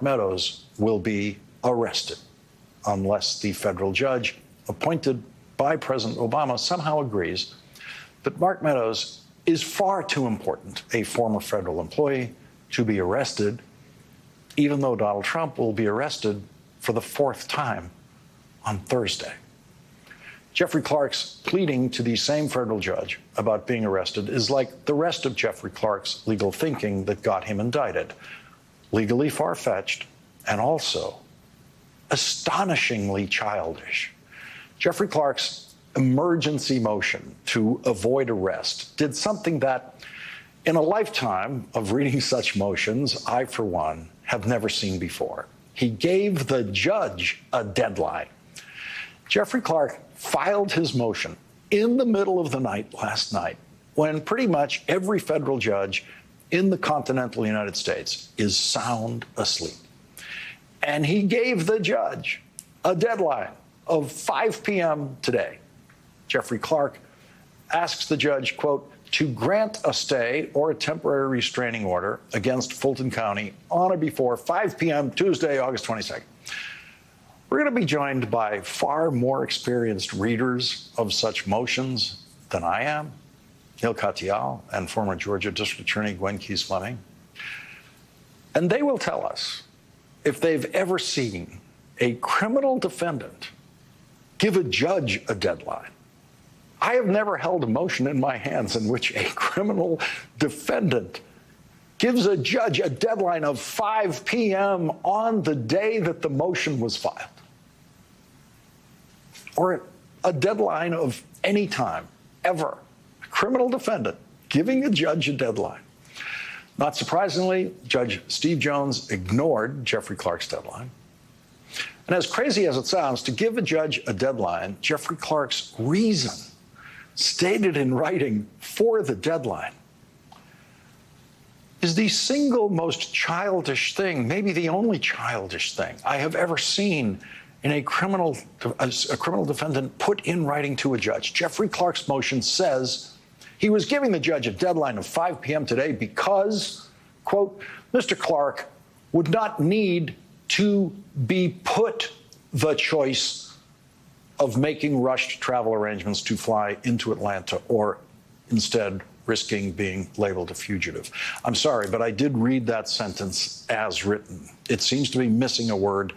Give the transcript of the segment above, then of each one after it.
Meadows will be arrested unless the federal judge appointed by President Obama somehow agrees that Mark Meadows is far too important a former federal employee to be arrested, even though Donald Trump will be arrested for the fourth time on Thursday. Jeffrey Clark's pleading to the same federal judge about being arrested is like the rest of Jeffrey Clark's legal thinking that got him indicted. Legally far-fetched and also astonishingly childish. Jeffrey Clark's emergency motion to avoid arrest did something that, in a lifetime of reading such motions, I, for one, have never seen before. He gave the judge a deadline. Jeffrey Clark filed his motion in the middle of the night last night, when pretty much every federal judge in the continental United States is sound asleep. And he gave the judge a deadline of 5 p.m. today. Jeffrey Clark asks the judge, quote, to grant a stay or a temporary restraining order against Fulton County on or before 5 p.m. Tuesday, August 22nd. We're going to be joined by far more experienced readers of such motions than I am, Neil Katyal and former Georgia District Attorney Gwen Keys-Fleming. And they will tell us if they've ever seen a criminal defendant give a judge a deadline. I have never held a motion in my hands in which a criminal defendant gives a judge a deadline of 5 p.m. on the day that the motion was filed, or a deadline of any time, ever. A criminal defendant giving a judge a deadline. Not surprisingly, Judge Steve Jones ignored Jeffrey Clark's deadline. And as crazy as it sounds, to give a judge a deadline, Jeffrey Clark's reason, stated in writing for the deadline, is the single most childish thing, maybe the only childish thing I have ever seen in a criminal defendant put in writing to a judge. Jeffrey Clark's motion says he was giving the judge a deadline of 5 p.m. today because, quote, Mr. Clark would not need to be put the choice of making rushed travel arrangements to fly into Atlanta or instead risking being labeled a fugitive. I'm sorry, but I did read that sentence as written. It seems to be missing a word,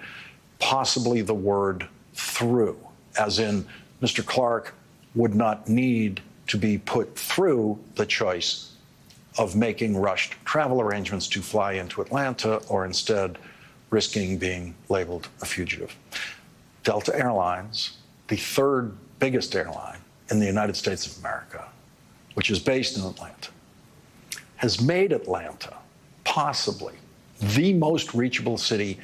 possibly the word through, as in Mr. Clark would not need to be put through the choice of making rushed travel arrangements to fly into Atlanta or instead risking being labeled a fugitive. Delta Airlines, the third biggest airline in the United States of America, which is based in Atlanta, has made Atlanta possibly the most reachable city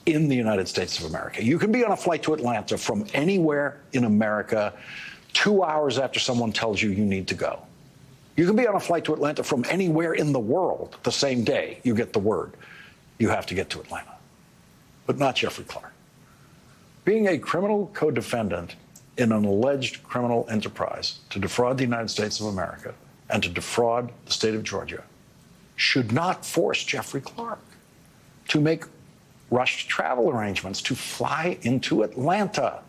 in the United States of America. You can be on a flight to Atlanta from anywhere in America 2 hours after someone tells you you need to go. You can be on a flight to Atlanta from anywhere in the world the same day you get the word you have to get to Atlanta. But not Jeffrey Clark. Being a criminal co-defendant in an alleged criminal enterprise to defraud the United States of America and to defraud the state of Georgia should not force Jeffrey Clark to make rushed travel arrangements to fly into Atlanta.